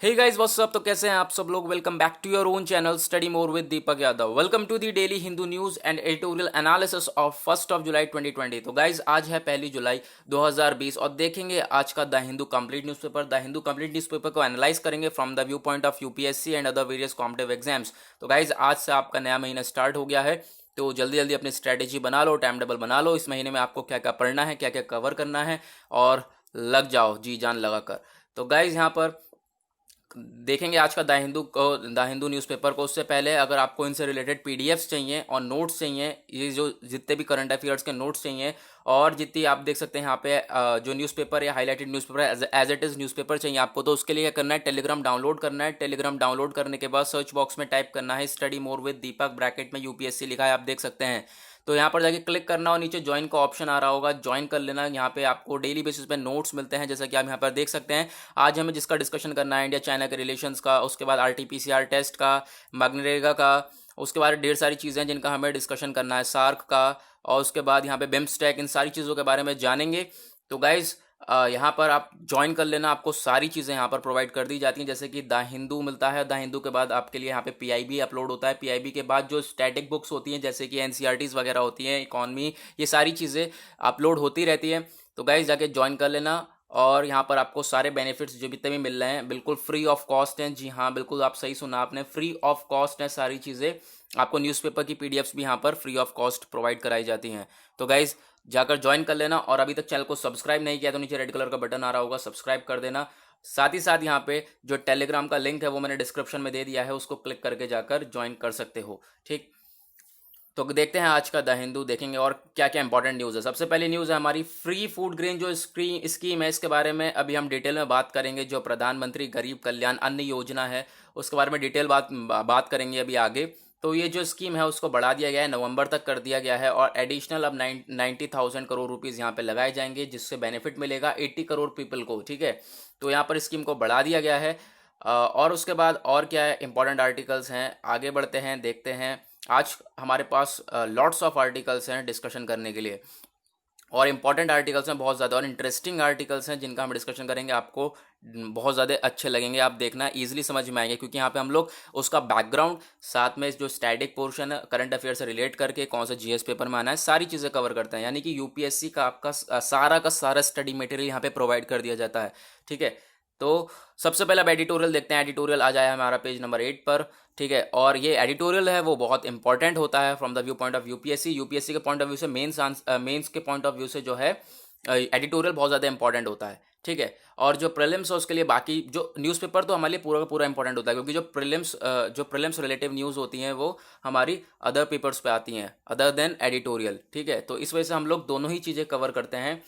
Hey guys what's up. तो कैसे हैं आप सब लोग। Welcome back to your own channel study more with Deepak Yadav. Welcome to the daily Hindu news and editorial analysis of 1 July 2020। तो guys आज है 1 जुलाई 2020 और देखेंगे आज का the Hindu complete newspaper. The Hindu complete newspaper को एनालाइज करेंगे from the view point of UPSC and other various competitive exams. तो गाइस आज से आपका नया महीना स्टार्ट हो गया है, तो जल्दी जल्दी अपनी स्ट्रेटेजी बना लो, टाइम टेबल बना लो। इस महीने में आपको क्या क्या पढ़ना है, क्या क्या कवर करना है और लग जाओ जी जान लगाकर। तो गाइज यहाँ पर देखेंगे आज का द हिंदू न्यूज़पेपर को। उससे पहले अगर आपको इनसे रिलेटेड पीडीएफ्स चाहिए और नोट्स चाहिए, ये जो जितने भी करंट अफेयर्स के नोट्स चाहिए और जितनी आप देख सकते हैं यहाँ पे जो न्यूज़पेपर या highlighted newspaper as it is newspaper चाहिए आपको, तो उसके लिए क्या करना है, टेलीग्राम डाउनलोड करना है। टेलीग्राम डाउनलोड करने के बाद सर्च बॉक्स में टाइप करना है study more with Deepak, bracket में यूपीएससी लिखा है, आप देख सकते हैं। तो यहाँ पर जाके क्लिक करना और नीचे ज्वाइन का ऑप्शन आ रहा होगा, ज्वाइन कर लेना। यहाँ पे आपको डेली बेसिस पे नोट्स मिलते हैं, जैसा कि आप यहाँ पर देख सकते हैं। आज हमें जिसका डिस्कशन करना है इंडिया चाइना के रिलेशंस का, उसके बाद आरटीपीसीआर टेस्ट का, मनरेगा का, उसके बाद ढेर सारी चीज़ें जिनका हमें डिस्कशन करना है, सार्क का, और उसके बाद यहाँ पे बिम्स्टेक, इन सारी चीज़ों के बारे में जानेंगे। तो गाइज यहाँ पर आप ज्वाइन कर लेना, आपको सारी चीज़ें यहाँ पर प्रोवाइड कर दी जाती हैं, जैसे कि द हिंदू मिलता है। द हिंदू के बाद आपके लिए यहाँ पे पीआईबी अपलोड होता है। पीआईबी के बाद जो स्टैटिक बुक्स होती हैं जैसे कि एनसीईआरटीज़ वगैरह होती हैं, इकॉनमी, ये सारी चीज़ें अपलोड होती रहती हैं। तो गाइज जाके ज्वाइन कर लेना और यहाँ पर आपको सारे बेनिफिट्स जो जितने भी मिल रहे हैं बिल्कुल फ्री ऑफ कॉस्ट हैं। जी हाँ, बिल्कुल आप सही सुना आपने, फ्री ऑफ कॉस्ट है सारी चीज़ें। आपको न्यूज़पेपर की पीडीएफ्स भी यहाँ पर फ्री ऑफ कॉस्ट प्रोवाइड कराई जाती हैं। तो गाइज जाकर ज्वाइन कर लेना और अभी तक चैनल को सब्सक्राइब नहीं किया तो नीचे रेड कलर का बटन आ रहा होगा, सब्सक्राइब कर देना। साथ ही साथ यहाँ पे जो टेलीग्राम का लिंक है वो मैंने डिस्क्रिप्शन में दे दिया है, उसको क्लिक करके जाकर ज्वाइन कर सकते हो। ठीक, तो देखते हैं आज का द हिंदू, देखेंगे और क्या क्या इंपॉर्टेंट न्यूज़ है। सबसे पहली न्यूज़ है हमारी फ्री फूड ग्रेन जो स्कीम है, इसके बारे में अभी हम डिटेल में बात करेंगे। जो प्रधानमंत्री गरीब कल्याण अन्न योजना है उसके बारे में डिटेल बात करेंगे अभी आगे। तो ये जो स्कीम है उसको बढ़ा दिया गया है, नवंबर तक कर दिया गया है और एडिशनल अब 90,000 करोड़ रुपीज़ यहाँ पे लगाए जाएंगे, जिससे बेनिफिट मिलेगा 80 करोड़ पीपल को। ठीक है, तो यहाँ पर स्कीम को बढ़ा दिया गया है। और उसके बाद और क्या है इंपॉर्टेंट आर्टिकल्स हैं, आगे बढ़ते हैं, देखते हैं। आज हमारे पास लॉट्स ऑफ आर्टिकल्स हैं डिस्कशन करने के लिए और इम्पॉर्टेंट आर्टिकल्स हैं बहुत ज़्यादा और इंटरेस्टिंग आर्टिकल्स हैं जिनका हम डिस्कशन करेंगे। आपको बहुत ज़्यादा अच्छे लगेंगे, आप देखना ईजिली समझ में आएंगे, क्योंकि यहाँ पे हम लोग उसका बैकग्राउंड, साथ में जो स्टैटिक पोर्शन है करंट अफेयर से रिलेट करके कौन सा जीएस पेपर में आना है, सारी चीज़ें कवर करते हैं। यानी कि यूपीएससी का आपका सारा का सारा स्टडी मटेरियल यहाँ पे प्रोवाइड कर दिया जाता है। ठीक है, तो सबसे पहले अब एडिटोरियल देखते हैं। एडिटोरियल आ जाए हमारा पेज नंबर 8 पर। ठीक है, और ये एडिटोरियल है वो बहुत इंपॉर्टेंट होता है from the view point of UPSC. UPSC के पॉइंट ऑफ व्यू से मेंस के पॉइंट ऑफ व्यू से जो है एडिटोरियल बहुत ज़्यादा इंपॉर्टेंट होता है। ठीक है, और जो प्रीलिम्स है उसके लिए बाकी जो न्यूज़पेपर तो हमारे लिए पूरा का पूरा इंपॉर्टेंट होता है, क्योंकि जो प्रीलिम्स रिलेटिव न्यूज़ होती हैं वो हमारी अदर पेपर्स पे आती हैं अदर देन एडिटोरियल। ठीक है, तो इस वजह से हम लोग दोनों ही चीज़ें कवर करते हैं।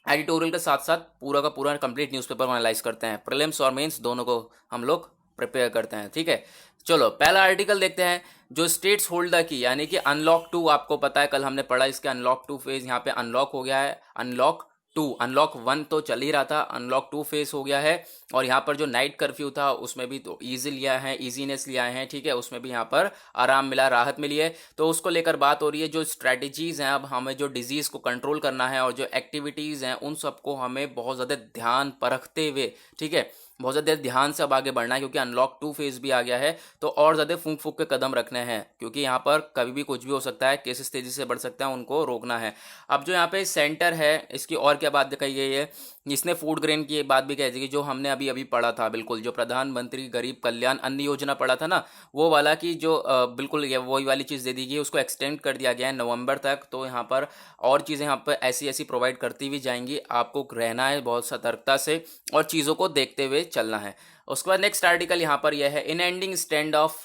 एडिटोरियल के साथ साथ पूरा का पूरा कंप्लीट न्यूज़पेपर एनालाइज करते हैं, प्रीलिम्स और मेंस दोनों को हम लोग प्रिपेयर करते हैं। ठीक है, चलो पहला आर्टिकल देखते हैं जो स्टेट्स होल्ड द की, यानी कि अनलॉक 2। आपको पता है कल हमने पढ़ा इसके अनलॉक 2 फेज यहाँ पे अनलॉक हो गया है। अनलॉक 1 तो चल ही रहा था, अनलॉक 2 फेज हो गया है। और यहाँ पर जो नाइट कर्फ्यू था उसमें भी तो ईजीनेस लिया है। ठीक है, उसमें भी यहाँ पर आराम मिला, राहत मिली है। तो उसको लेकर बात हो रही है। जो स्ट्रैटेजीज हैं, अब हमें जो डिजीज़ को कंट्रोल करना है और जो एक्टिविटीज़ हैं उन सबको हमें बहुत ज़्यादा ध्यान परखते हुए, ठीक है, बहुत ज़्यादा ध्यान से अब आगे बढ़ना है, क्योंकि अनलॉक 2 फेज भी आ गया है। तो और ज़्यादा फूंक फूंक के कदम रखने हैं, क्योंकि यहाँ पर कभी भी कुछ भी हो सकता है, केसेस तेज़ी से बढ़ सकते हैं, उनको रोकना है। अब जो यहाँ पे सेंटर है इसकी और क्या बात कही गई है, इसने फूड ग्रेन की बात भी कही थी, जो हमने अभी अभी पढ़ा था, बिल्कुल जो प्रधानमंत्री गरीब कल्याण अन्न योजना पढ़ा था ना, वो वाला की जो बिल्कुल ये वही वाली चीज़ दे दी गई, उसको एक्सटेंड कर दिया गया है नवंबर तक। तो यहाँ पर और चीज़ें यहाँ पर ऐसी ऐसी प्रोवाइड करती हुई जाएंगी, आपको रहना है बहुत सतर्कता से और चीज़ों को देखते हुए चलना है। उसके बाद नेक्स्ट आर्टिकल यहाँ पर यह है, in ending stand off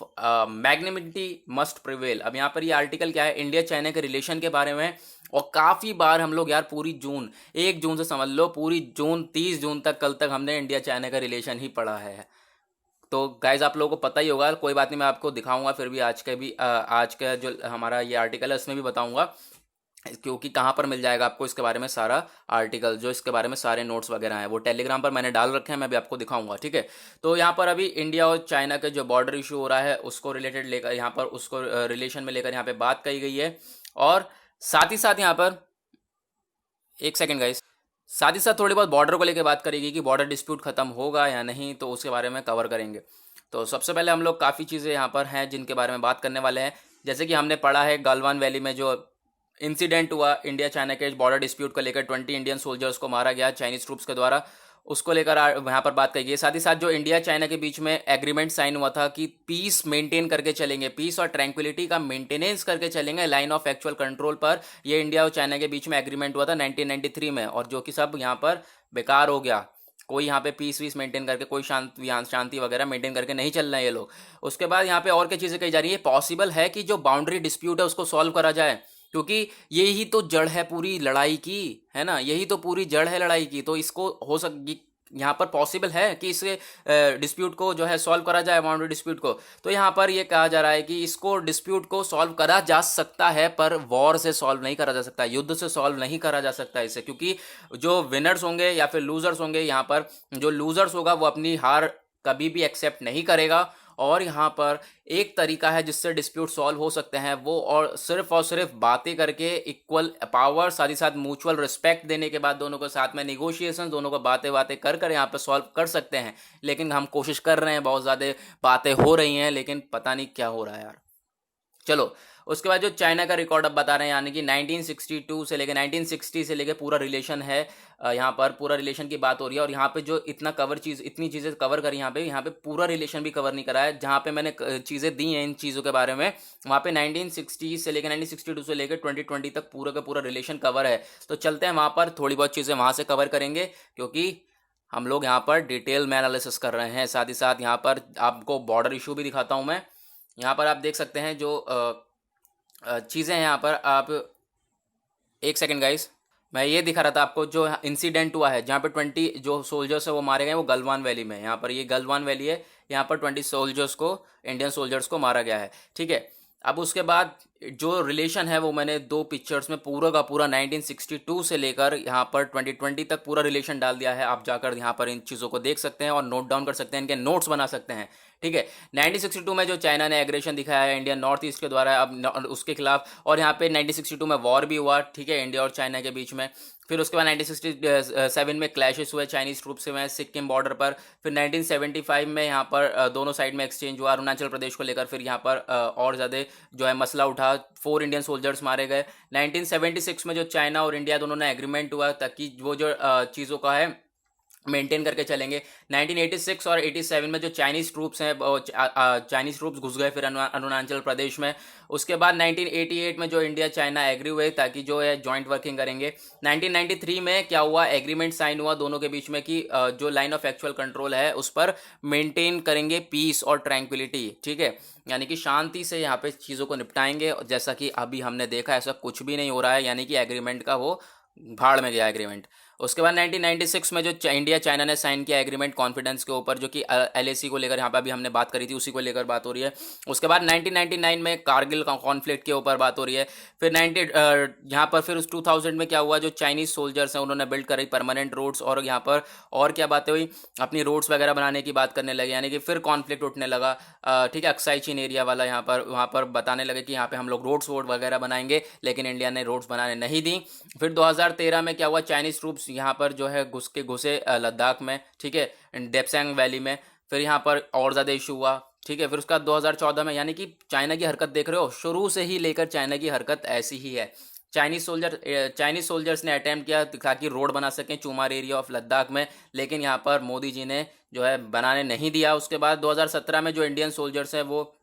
magnanimity must prevail. अब यहाँ पर ये आर्टिकल क्या है, इंडिया चाइना के रिलेशन के बारे में। और काफ़ी बार हम लोग यार पूरी जून, 1 जून से समझ लो पूरी जून 30 जून तक, कल तक हमने इंडिया चाइना का रिलेशन ही पढ़ा है। तो गाइज आप लोगों को पता ही होगा, कोई बात नहीं, मैं आपको दिखाऊंगा फिर भी आज का जो हमारा ये आर्टिकल है उसमें भी बताऊंगा, क्योंकि कहाँ पर मिल जाएगा आपको इसके बारे में सारा आर्टिकल, जो इसके बारे में सारे नोट्स वगैरह हैं वो टेलीग्राम पर मैंने डाल रखे हैं, मैं भी आपको दिखाऊंगा। ठीक है, तो यहाँ पर अभी इंडिया और चाइना के जो बॉर्डर इशू हो रहा है उसको रिलेटेड लेकर यहाँ पर उसको रिलेशन में लेकर यहाँ पे बात कही गई है। और साथ ही साथ यहाँ पर एक सेकेंड गाइस, साथ ही साथ थोड़ी बहुत बॉर्डर को लेकर बात करेगी कि बॉर्डर डिस्प्यूट खत्म होगा या नहीं, तो उसके बारे में कवर करेंगे। तो सबसे पहले हम लोग काफ़ी चीज़ें यहाँ पर हैं जिनके बारे में बात करने वाले हैं। जैसे कि हमने पढ़ा है गलवान वैली में जो इंसिडेंट हुआ इंडिया चाइना के बॉर्डर डिस्प्यूट को लेकर, 20 इंडियन सोल्जर्स को मारा गया चाइनीज ट्रूप्स के द्वारा, उसको लेकर यहाँ पर बात करेंगे। साथ ही साथ जो इंडिया चाइना के बीच में एग्रीमेंट साइन हुआ था कि पीस मेंटेन करके चलेंगे, पीस और ट्रैंक्विलिटी का मेंटेनेंस करके चलेंगे लाइन ऑफ एक्चुअल कंट्रोल पर, ये इंडिया और चाइना के बीच में एग्रीमेंट हुआ था 1993 में, और जो कि सब यहाँ पर बेकार हो गया। कोई यहाँ पे पीस वीस मेंटेन करके, कोई शांति वगैरह मेंटेन करके नहीं चल रहे हैं ये लोग। उसके बाद यहाँ पे और क्या चीज़ें कही जा रही है, पॉसिबल है कि जो बाउंड्री डिस्प्यूट है उसको सॉल्व करा जाए, क्योंकि यही तो जड़ है पूरी लड़ाई की, है ना, यही तो पूरी जड़ है लड़ाई की। तो इसको हो सक यहाँ पर पॉसिबल है कि इस डिस्प्यूट को जो है सॉल्व करा जाए, बाउंड्री डिस्प्यूट को। तो यहाँ पर ये कहा जा रहा है कि इसको डिस्प्यूट को सॉल्व करा जा सकता है, पर वॉर से सॉल्व नहीं करा जा सकता, युद्ध से सॉल्व नहीं करा जा सकता इसे, क्योंकि जो विनर्स होंगे या फिर लूजर्स होंगे, यहाँ पर जो लूजर्स होगा वो अपनी हार कभी भी एक्सेप्ट नहीं करेगा। और यहाँ पर एक तरीका है जिससे डिस्प्यूट सॉल्व हो सकते हैं, वो और सिर्फ बातें करके, इक्वल पावर, साथ ही साथ म्यूचुअल रिस्पेक्ट देने के बाद दोनों को साथ में निगोशिएशन, दोनों को बातें कर कर यहाँ पर सॉल्व कर सकते हैं। लेकिन हम कोशिश कर रहे हैं, बहुत ज़्यादा बातें हो रही हैं, लेकिन पता नहीं क्या हो रहा है यार। चलो, उसके बाद जो चाइना का रिकॉर्ड अब बता रहे हैं, यानी कि 1962 से लेकर 1960 से लेकर पूरा रिलेशन है, यहाँ पर पूरा रिलेशन की बात हो रही है। और यहाँ पे जो इतनी चीज़ें कवर करी, यहाँ पे पूरा रिलेशन भी कवर नहीं करा है। जहाँ पे मैंने चीज़ें दी हैं इन चीज़ों के बारे में, वहाँ पे 1960 से लेकर 1962 से लेकर 2020 तक पूरा का पूरा रिलेशन कवर है। तो चलते हैं वहाँ पर, थोड़ी बहुत चीज़ें वहाँ से कवर करेंगे, क्योंकि हम लोग यहाँ पर डिटेल में एनालिसिस कर रहे हैं। साथ ही साथ यहाँ पर आपको बॉर्डर इशू भी दिखाता हूँ मैं। यहाँ पर आप देख सकते हैं जो चीज़ें हैं, यहाँ पर आप एक सेकंड गाइस, मैं ये दिखा रहा था आपको जो इंसिडेंट हुआ है, जहाँ पे 20 जो सोल्जर्स है वो मारे गए, वो गलवान वैली में। यहाँ पर ये गलवान वैली है, यहाँ पर 20 सोल्जर्स को, इंडियन सोल्जर्स को मारा गया है, ठीक है। अब उसके बाद जो रिलेशन है वो मैंने दो पिक्चर्स में पूरा का पूरा 1962 से लेकर यहाँ पर 2020 तक पूरा रिलेशन डाल दिया है। आप जाकर यहाँ पर इन चीज़ों को देख सकते हैं और नोट डाउन कर सकते हैं, इनके नोट्स बना सकते हैं, ठीक है। 1962 में जो चाइना ने एग्रेशन दिखाया है इंडिया नॉर्थ ईस्ट के द्वारा, अब उसके खिलाफ, और यहाँ पे 1962 में वॉर भी हुआ, ठीक है, इंडिया और चाइना के बीच में। फिर उसके बाद 1967 में क्लैशेस हुए चाइनीज ट्रूप से, सिक्किम बॉर्डर पर। फिर 1975 में यहाँ पर दोनों साइड में एक्सचेंज हुआ अरुणाचल प्रदेश को लेकर। फिर यहाँ पर और ज़्यादा जो है मसला उठा, 4 इंडियन सोल्जर्स मारे गए। 1976 में जो चाइना और इंडिया दोनों ने एग्रीमेंट हुआ ताकि वो जो चीज़ों का है मेंटेन करके चलेंगे। 1986 और 87 में जो चाइनीज़ ट्रूप्स हैं, चाइनीज़ ट्रूप्स घुस गए फिर अरुणाचल प्रदेश में। उसके बाद 1988 में जो इंडिया चाइना एग्री हुए ताकि जो है जॉइंट वर्किंग करेंगे। 1993 में क्या हुआ, एग्रीमेंट साइन हुआ दोनों के बीच में कि जो लाइन ऑफ एक्चुअल कंट्रोल है उस पर मेंटेन करेंगे पीस और ट्रैंक्विलिटी, ठीक है, यानी कि शांति से यहाँ पे चीज़ों को निपटाएंगे। जैसा कि अभी हमने देखा ऐसा कुछ भी नहीं हो रहा है, यानी कि एग्रीमेंट का वो भाड़ में गया एग्रीमेंट। उसके बाद 1996 में जो इंडिया चाइना ने साइन किया एग्रीमेंट कॉन्फिडेंस के ऊपर, जो कि LAC को लेकर यहाँ पे अभी हमने बात करी थी, उसी को लेकर बात हो रही है। उसके बाद 1999 में कारगिल कॉन्फ्लिक्ट के ऊपर बात हो रही है। फिर यहाँ पर फिर उस 2000 में क्या हुआ, जो चाइनीज सोल्जर्स हैं उन्होंने बिल्ड करी परमानेंट रोड्स, और यहाँ पर और क्या बातें हुई, अपनी रोड्स वगैरह बनाने की बात करने लगे, यानी कि फिर कॉन्फ्लिक्ट उठने लगा, ठीक है, अक्साई चीन एरिया वाला। यहाँ पर वहाँ पर बताने लगे कि यहाँ पे हम लोग रोड्स वगैरह बनाएंगे, लेकिन इंडिया ने रोड्स बनाने नहीं दी। फिर 2013 में क्या हुआ, चाइनीज ट्रूप्स यहाँ पर जो है घुसे लद्दाख में, ठीक है, डेप्सैंग वैली में। फिर यहाँ पर और ज़्यादा इशू हुआ, ठीक है। फिर उसका 2014 में, यानी कि चाइना की हरकत देख रहे हो, शुरू से ही लेकर चाइना की हरकत ऐसी ही है। चाइनीज सोल्जर्स ने अटैम्प्ट किया ताकि रोड बना सकें चुमार एरिया ऑफ लद्दाख में, लेकिन यहाँ पर मोदी जी ने जो है बनाने नहीं दिया। उसके बाद 2017 में जो इंडियन सोल्जर्स हैं वो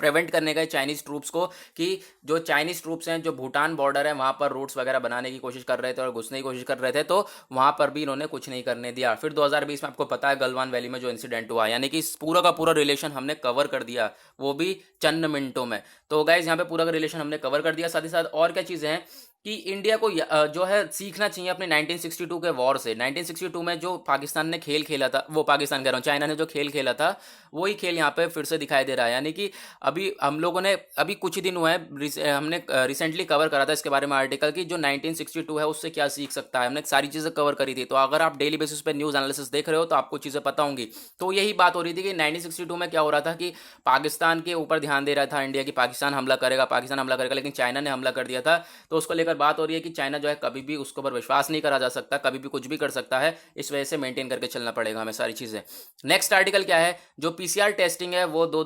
प्रिवेंट करने गए चाइनीज़ ट्रूप्स को, कि जो चाइनीज़ ट्रूप्स हैं जो भूटान बॉर्डर है वहाँ पर रोड्स वगैरह बनाने की कोशिश कर रहे थे और घुसने की कोशिश कर रहे थे, तो वहाँ पर भी इन्होंने कुछ नहीं करने दिया। फिर 2020 में आपको पता है गलवान वैली में जो इंसिडेंट हुआ, यानी कि पूरा का पूरा रिलेशन हमने कवर कर दिया, वो भी चंद मिनटों में। तो गाइज यहाँ पे पूरा का रिलेशन हमने कवर कर दिया। साथ ही साथ और क्या चीज़ें हैं कि इंडिया को जो है सीखना चाहिए अपने 1962 के वॉर से। 1962 में जो पाकिस्तान ने खेल खेला था, वो पाकिस्तान कह रहा हूँ, चाइना ने जो खेल खेला था वही खेल यहाँ पे फिर से दिखाई दे रहा है, यानी कि अभी हम लोगों ने अभी कुछ ही दिन हुए हैं, हमने रिसेंटली कवर करा था इसके बारे में आर्टिकल की जो 1962 है उससे क्या सीख सकता है, हमने सारी चीज़ें कवर करी थी। तो अगर आप डेली बेसिस पे न्यूज़ एनालिसिस देख रहे हो तो आपको चीज़ें पता होंगी। तो यही बात हो रही थी कि 1962 में क्या हो रहा था कि पाकिस्तान के ऊपर ध्यान दे रहा था इंडिया की, पाकिस्तान हमला करेगा, पाकिस्तान हमला करेगा, लेकिन चाइना ने हमला कर दिया था। तो उसको लेकर बात हो रही है कि चाइना जो है कभी भी उसके ऊपर विश्वास नहीं करा जा सकता, कभी भी कुछ भी कर सकता है, इस वजह से मेंटेन करके चलना पड़ेगा हमें सारी चीज़ें। नेक्स्ट आर्टिकल क्या है, जो पीसीआर टेस्टिंग है वो दो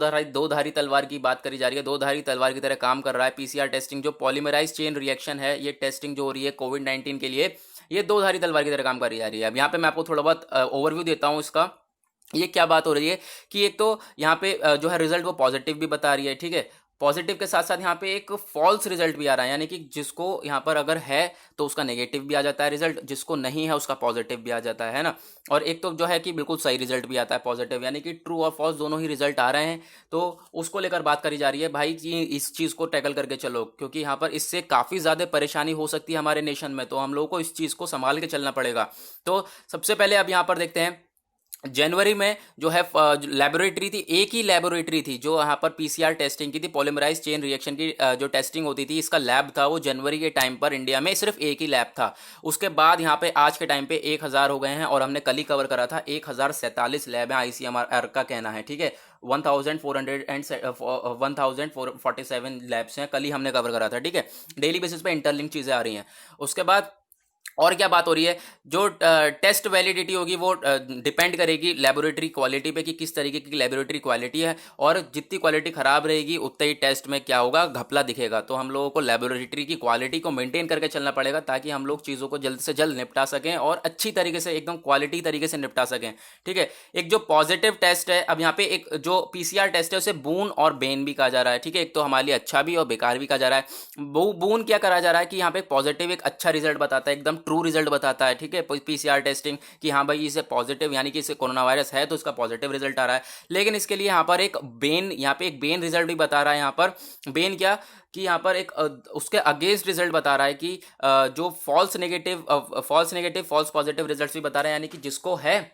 धारी तलवार की बात करी जा रही है, दो धारी तलवार की तरह काम कर रहा है पीसीआर टेस्टिंग। जो पॉलीमराइज चेन रिएक्शन है, ये टेस्टिंग जो हो रही है कोविड-19 के लिए, ये दो धारी तलवार की तरह काम करी जा रही है। अब यहाँ पे मैं आपको थोड़ा बहुत ओवरव्यू देता हूँ इसका। ये क्या बात हो रही है कि एक तो यहाँ पे जो है रिजल्ट वो पॉजिटिव भी बता रही है, ठीक है। पॉजिटिव के साथ साथ यहाँ पे एक फॉल्स रिजल्ट भी आ रहा है, यानी कि जिसको यहाँ पर अगर है तो उसका नेगेटिव भी आ जाता है रिजल्ट, जिसको नहीं है उसका पॉजिटिव भी आ जाता है ना। और एक तो जो है कि बिल्कुल सही रिजल्ट भी आता है पॉजिटिव, यानी कि ट्रू और फॉल्स दोनों ही रिजल्ट आ रहे हैं। तो उसको लेकर बात करी जा रही है भाई कि इस चीज़ को टैकल करके चलो, क्योंकि यहाँ पर इससे काफ़ी ज़्यादा परेशानी हो सकती है हमारे नेशन में, तो हम लोगों को इस चीज़ को संभाल के चलना पड़ेगा। तो सबसे पहले अब यहाँ पर देखते हैं, जनवरी में जो है लेबोरेटरी थी, एक ही लेबोरेटरी थी जो यहाँ पर पीसीआर टेस्टिंग की थी, पॉलीमराइज चेन रिएक्शन की जो टेस्टिंग होती थी, इसका लैब था वो जनवरी के टाइम पर इंडिया में सिर्फ एक ही लैब था। उसके बाद यहाँ पे आज के टाइम पे 1000 हो गए हैं, और हमने कल ही कवर करा था 1047 लैब हैं आईसीएमआर का कहना है, ठीक है। 1447 लैब्स हैं, कल ही हमने कवर करा था, ठीक है। डेली बेसिस पे इंटरलिंक चीज़ें आ रही हैं। उसके बाद और क्या बात हो रही है, जो टेस्ट वैलिडिटी होगी वो डिपेंड करेगी लेबोरेटरी क्वालिटी पे कि किस तरीके की लेबोरेटरी क्वालिटी है, और जितनी क्वालिटी ख़राब रहेगी उतना ही टेस्ट में क्या होगा, घपला दिखेगा। तो हम लोगों को लेबोरेटरी की क्वालिटी को मेंटेन करके चलना पड़ेगा ताकि हम लोग चीज़ों को जल्द से जल्द निपटा सकें और अच्छी तरीके से एकदम क्वालिटी तरीके से निपटा सकें, ठीक है। एक जो पॉजिटिव टेस्ट है, अब यहाँ पे एक जो पीसीआर टेस्ट है उसे बून और बेन भी कहा जा रहा है, ठीक है। एक तो हमारे लिए अच्छा भी और बेकार भी कहा जा रहा है। बून क्या करा जा रहा है कि यहाँ पे पॉजिटिव एक अच्छा रिजल्ट बताता है, एकदम ट्रू रिजल्ट बताता है, ठीक है, पीसीआर टेस्टिंग कि हाँ भाई इसे पॉजिटिव यानी कि इसे कोरोना वायरस है तो इसका पॉजिटिव रिजल्ट आ रहा है। लेकिन इसके लिए यहाँ पर एक बेन रिजल्ट भी बता रहा है। यहाँ पर बेन क्या कि यहाँ पर एक उसके अगेंस्ट रिजल्ट बता रहा है कि जो false negative false positive result भी बता रहा है, यानी कि जिसको है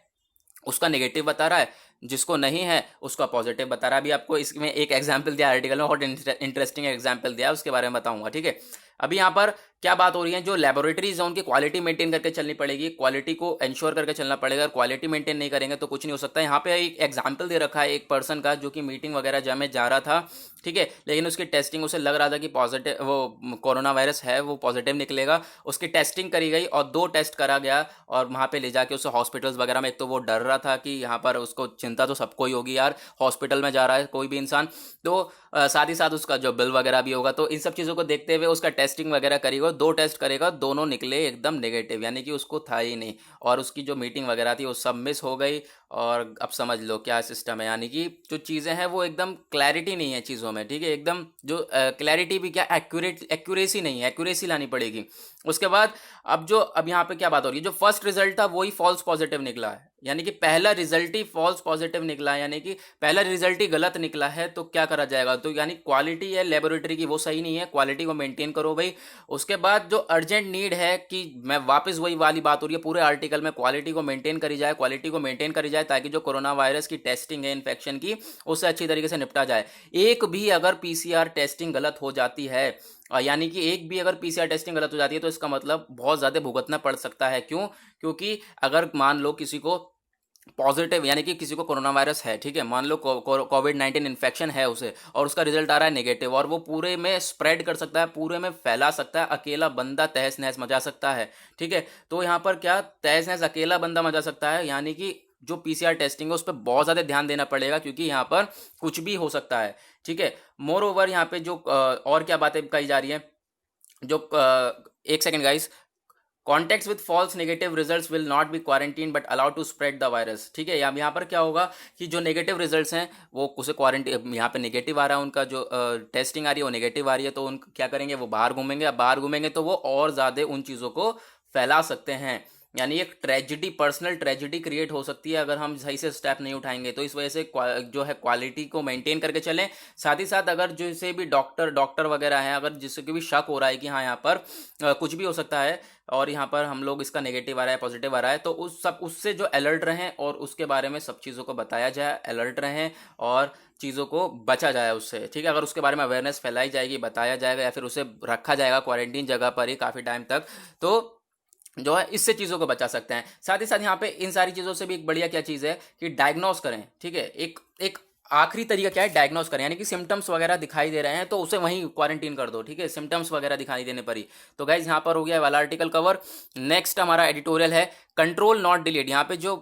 उसका नेगेटिव बता रहा है, जिसको नहीं है उसका पॉजिटिव बता रहा है। अभी आपको इसमें एक एग्जाम्पल दिया आर्टिकल में, बहुत इंटरेस्टिंग एग्जाम्पल दिया, उसके बारे में बताऊंगा, ठीक है। अभी यहाँ पर क्या बात हो रही है, जो लेबोरेटरीज है उनकी क्वालिटी मेंटेन करके चलनी पड़ेगी, क्वालिटी को इंश्योर करके चलना पड़ेगा। अगर क्वालिटी मेंटेन नहीं करेंगे तो कुछ नहीं हो सकता। यहाँ पे एक एग्जाम्पल दे रखा है एक पर्सन का जो कि मीटिंग वगैरह जब में जा रहा था, ठीक है, लेकिन उसकी टेस्टिंग उसे लग रहा था कि पॉजिटिव वो कोरोना वायरस है, वो पॉजिटिव निकलेगा। उसकी टेस्टिंग करी गई और 2 टेस्ट करा गया, और वहाँ पे ले जाके उसे हॉस्पिटल्स वगैरह में, एक तो वो डर रहा था कि यहाँ पर उसको चिंता तो सबको ही होगी यार, हॉस्पिटल में जा रहा है कोई भी इंसान, तो साथ ही साथ उसका जो बिल वगैरह भी होगा। तो इन सब चीज़ों को देखते हुए उसका टेस्टिंग वगैरह करेगा, 2 टेस्ट करेगा, दोनों निकले एकदम नेगेटिव, यानी कि उसको था ही नहीं, और उसकी जो मीटिंग वगैरह थी वो सब मिस हो गई। और अब समझ लो क्या सिस्टम है, यानी कि जो चीज़ें हैं वो एकदम क्लैरिटी नहीं है चीज़ों में, ठीक है, एकदम जो क्लैरिटी भी क्या, एक्यूरेसी नहीं है, एक्यूरेसी लानी पड़ेगी। उसके बाद अब यहाँ पे क्या बात हो रही है, जो फर्स्ट रिजल्ट था वही फॉल्स पॉजिटिव निकला है, यानी कि पहला रिजल्ट ही फॉल्स पॉजिटिव निकला है, यानी कि पहला रिजल्ट ही गलत निकला है। तो क्या करा जाएगा, तो यानी क्वालिटी है लेबोरेटरी की वो सही नहीं है, क्वालिटी को मेंटेन करो भाई। उसके बाद जो अर्जेंट नीड है कि मैं वापस वही वाली बात हो रही है पूरे आर्टिकल में, क्वालिटी को मेंटेन करी जाए, क्वालिटी को मेंटेन करी जाए ताकि जो कोरोना वायरस की टेस्टिंग है इन्फेक्शन की, उससे अच्छी तरीके से निपटा जाए। एक भी अगर पीसीआर टेस्टिंग गलत हो जाती है, यानी कि एक भी अगर पीसीआर टेस्टिंग गलत हो जाती है तो इसका मतलब बहुत ज़्यादा भुगतना पड़ सकता है। क्यों? क्योंकि अगर मान लो किसी को पॉजिटिव यानी कि किसी को कोरोना वायरस है, ठीक है, मान लो कोविड-19 इन्फेक्शन है उसे, और उसका रिजल्ट आ रहा है नेगेटिव, और वो पूरे में स्प्रेड कर सकता है, पूरे में फैला सकता है, अकेला बंदा तहस नहस मचा सकता है, ठीक है। तो यहाँ पर क्या तहस नहस अकेला बंदा मचा सकता है, यानी कि जो पीसीआर टेस्टिंग है उस पर बहुत ज़्यादा ध्यान देना पड़ेगा, क्योंकि यहाँ पर कुछ भी हो सकता है, ठीक है। मोर ओवर यहाँ पे जो और क्या बातें कही जा रही है, जो एक second guys, contacts with false negative results will not be quarantine but allowed to spread the virus, ठीक है। यहाँ पर क्या होगा कि जो नेगेटिव रिजल्ट्स हैं वो उसे क्वारंटीन, यहाँ पे नेगेटिव आ रहा है उनका, जो टेस्टिंग आ रही है वो नेगेटिव आ रही है, तो उन क्या करेंगे, वो बाहर घूमेंगे। अब बाहर घूमेंगे तो वो और ज़्यादा उन चीज़ों को फैला सकते हैं, यानी एक ट्रेजिडी, पर्सनल ट्रेजिडी क्रिएट हो सकती है अगर हम सही से स्टेप नहीं उठाएंगे। तो इस वजह से जो है क्वालिटी को मेंटेन करके चलें। साथ ही साथ अगर जैसे भी डॉक्टर वगैरह हैं, अगर जिससे भी शक हो रहा है कि हाँ यहाँ पर कुछ भी हो सकता है, और यहाँ पर हम लोग इसका नेगेटिव आ रहा है पॉजिटिव आ रहा है, तो उस सब उससे जो अलर्ट रहें और उसके बारे में सब चीज़ों को बताया जाए, अलर्ट रहें और चीज़ों को बचा जाए उससे, ठीक है। अगर उसके बारे में अवेयरनेस फैलाई जाएगी, बताया जाएगा या फिर उसे रखा जाएगा क्वारंटीन जगह पर ही काफ़ी टाइम तक, तो जो है इससे चीज़ों को बचा सकते हैं। साथ ही साथ यहाँ पे इन सारी चीज़ों से भी एक बढ़िया क्या चीज़ है कि डायग्नोस करें, ठीक है। एक एक आखिरी तरीका क्या है, डायग्नोस करें, यानी कि सिम्टम्स वगैरह दिखाई दे रहे हैं तो उसे वहीं क्वारंटीन कर दो, ठीक है, सिम्टम्स वगैरह दिखाई देने पर ही। तो गाइज यहाँ पर हो गया वाला आर्टिकल कवर। नेक्स्ट हमारा एडिटोरियल है कंट्रोल नॉट डिलीट। यहाँ पे जो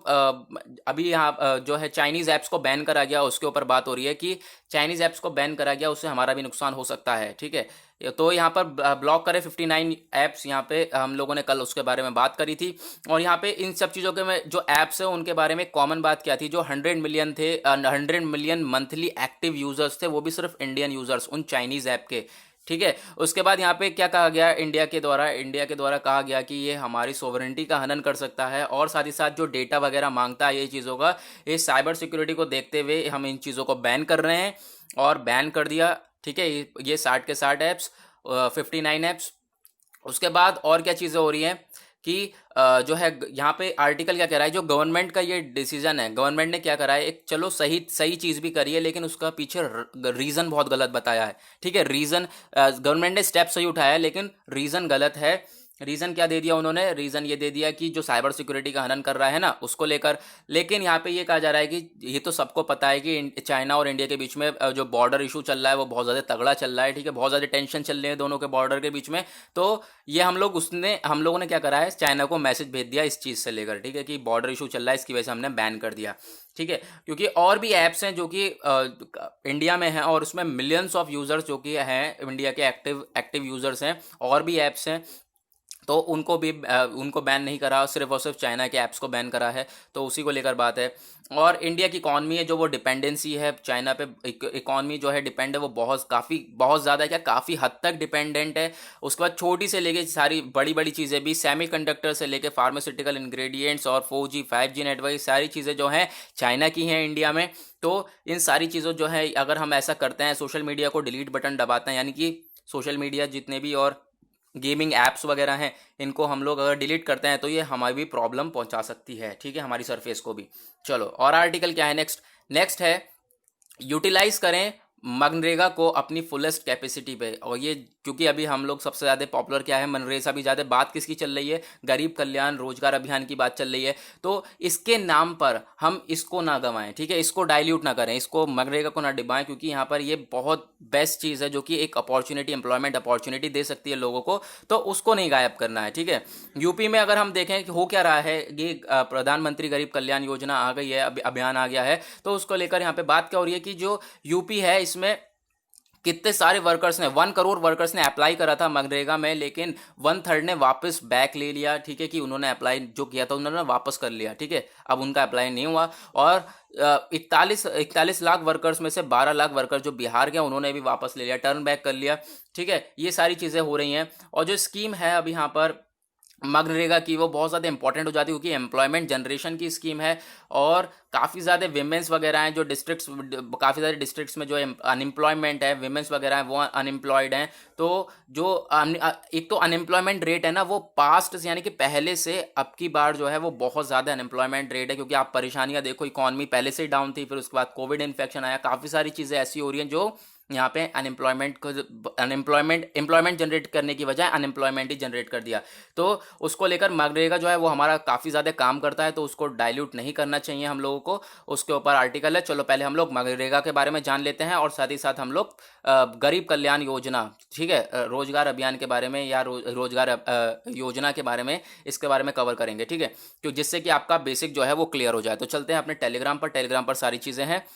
अभी यहाँ जो है चाइनीज़ ऐप्स को बैन करा गया उसके ऊपर बात हो रही है कि चाइनीज़ ऐप्स को बैन करा गया, उससे हमारा भी नुकसान हो सकता है, ठीक है। तो यहाँ पर ब्लॉक करें 59 ऐप्स, यहाँ पे हम लोगों ने कल उसके बारे में बात करी थी। और यहाँ पे इन सब चीज़ों के में जो ऐप्स है उनके बारे में कॉमन बात क्या थी, जो 100 मिलियन थे, 100 मिलियन मंथली एक्टिव यूजर्स थे, वो भी सिर्फ इंडियन यूजर्स उन चाइनीज़ ऐप के, ठीक है। उसके बाद यहाँ पे क्या कहा गया, इंडिया के द्वारा कहा गया कि ये हमारी सोवरेनिटी का हनन कर सकता है और साथ ही साथ जो डेटा वगैरह मांगता है ये चीज़ों का, ये साइबर सिक्योरिटी को देखते हुए हम इन चीज़ों को बैन कर रहे हैं और बैन कर दिया, ठीक है। ये 60 के 60 ऐप्स, 59 ऐप्स। उसके बाद और क्या चीज़ें हो रही हैं कि जो है यहाँ पे आर्टिकल क्या कह रहा है, जो गवर्नमेंट का ये डिसीजन है, गवर्नमेंट ने क्या करा है, एक चलो सही सही चीज़ भी करी है लेकिन उसका पीछे रीज़न बहुत गलत बताया है, ठीक है। रीज़न गवर्नमेंट ने स्टेप सही उठाया है लेकिन रीज़न गलत है। रीज़न क्या दे दिया उन्होंने, रीज़न ये दे दिया कि जो साइबर सिक्योरिटी का हनन कर रहा है ना उसको लेकर। लेकिन यहाँ पे ये कहा जा रहा है कि ये तो सबको पता है कि चाइना और इंडिया के बीच में जो बॉर्डर इशू चल रहा है वो बहुत ज़्यादा तगड़ा चल रहा है, ठीक है, बहुत ज़्यादा टेंशन चल रही है दोनों के बॉर्डर के बीच में। तो ये हम लोगों ने क्या करा है, चाइना को मैसेज भेज दिया इस चीज़ से लेकर, ठीक है, कि बॉर्डर इशू चल रहा है, इसकी वजह से हमने बैन कर दिया, ठीक है। क्योंकि और भी ऐप्स हैं जो कि इंडिया में हैं और उसमें मिलियंस ऑफ यूज़र्स जो कि हैं इंडिया के एक्टिव यूज़र्स हैं, और भी ऐप्स हैं, तो उनको बैन नहीं करा, सिर्फ और सिर्फ चाइना के ऐप्स को बैन करा है। तो उसी को लेकर बात है। और इंडिया की इकॉनमी है जो वो डिपेंडेंसी है चाइना पे, इकॉनमी जो है डिपेंड है वो बहुत ज़्यादा क्या काफ़ी हद तक डिपेंडेंट है। उसके बाद छोटी से लेके सारी बड़ी बड़ी चीज़ें भी, सेमीकंडक्टर से लेके फार्मास्यूटिकल इंग्रेडिएंट्स और 4G 5G नेटवर्क, सारी चीज़ें जो हैं चाइना की हैं इंडिया में। तो इन सारी चीज़ों जो है अगर हम ऐसा करते हैं, सोशल मीडिया को डिलीट बटन दबाते हैं, यानी कि सोशल मीडिया जितने भी और गेमिंग ऐप्स वगैरह हैं इनको हम लोग अगर डिलीट करते हैं तो ये हमारी भी प्रॉब्लम पहुंचा सकती है, ठीक है, हमारी सरफेस को भी। चलो और आर्टिकल क्या है, नेक्स्ट है यूटिलाइज करें मनरेगा को अपनी फुलेस्ट कैपेसिटी पे। और ये क्योंकि अभी हम लोग सबसे ज़्यादा पॉपुलर क्या है, मनरेगा भी ज़्यादा बात किसकी चल रही है, गरीब कल्याण रोजगार अभियान की बात चल रही है। तो इसके नाम पर हम इसको ना गंवाएं, ठीक है, इसको डाइल्यूट ना करें, इसको मनरेगा को ना डिबाएं, क्योंकि यहाँ पर ये बहुत बेस्ट चीज़ है जो कि एक अपॉर्चुनिटी, एम्प्लॉयमेंट अपॉर्चुनिटी दे सकती है लोगों को, तो उसको नहीं गायब करना है, ठीक है। यूपी में अगर हम देखें कि हो क्या रहा है, ये प्रधानमंत्री गरीब कल्याण योजना आ गई है, अभियान आ गया है, तो उसको लेकर यहाँ पे बात क्या हो रही है कि जो यूपी है इसमें कितने सारे वर्कर्स ने, 1 करोड़ वर्कर्स ने अप्लाई करा था मनरेगा में, लेकिन 1/3 ने वापस बैक ले लिया, ठीक है, कि उन्होंने अप्लाई जो किया था उन्होंने वापस कर लिया, ठीक है, अब उनका अप्लाई नहीं हुआ। और 41 लाख वर्कर्स में से 12 लाख वर्कर जो बिहार के उन्होंने भी वापस ले लिया, टर्न बैक कर लिया, ठीक है। ये सारी चीज़ें हो रही हैं। और जो स्कीम है अभी यहाँ पर मनरेगा की वो बहुत ज़्यादा इंपॉर्टेंट हो जाती है क्योंकि एम्प्लॉयमेंट जनरेशन की स्कीम है और काफ़ी ज़्यादा विमेंस वगैरह हैं जो काफ़ी सारे डिस्ट्रिक्ट्स में जो अनएम्प्लॉयमेंट है, विमेंस वगैरह हैं वो अनएम्प्लॉयड हैं। तो जो एक तो अनएम्प्लॉयमेंट रेट है ना वो पास्ट से, यानी कि पहले से अब की बार जो है वो बहुत ज़्यादा अनएम्प्लॉयमेंट रेट है, क्योंकि आप परेशानियाँ देखो, इकॉनमी पहले से ही डाउन थी, फिर उसके बाद कोविड इन्फेक्शन आया, काफ़ी सारी चीज़ें ऐसी हो रही हैं जो यहाँ पे एम्प्लॉयमेंट जनरेट करने की बजाय अनएम्प्लॉयमेंट ही जनरेट कर दिया। तो उसको लेकर मनरेगा जो है वो हमारा काफ़ी ज़्यादा काम करता है, तो उसको डाइल्यूट नहीं करना चाहिए हम लोगों को। उसके ऊपर आर्टिकल है। चलो पहले हम लोग मनरेगा के बारे में जान लेते हैं और साथ ही साथ हम लोग गरीब कल्याण योजना, ठीक है, रोजगार अभियान के बारे में या रोजगार योजना के बारे में, इसके बारे में कवर करेंगे, ठीक है, क्यों जिससे कि आपका बेसिक जो है वो क्लियर हो जाए। तो चलते हैं अपने टेलीग्राम पर सारी चीज़ें हैं।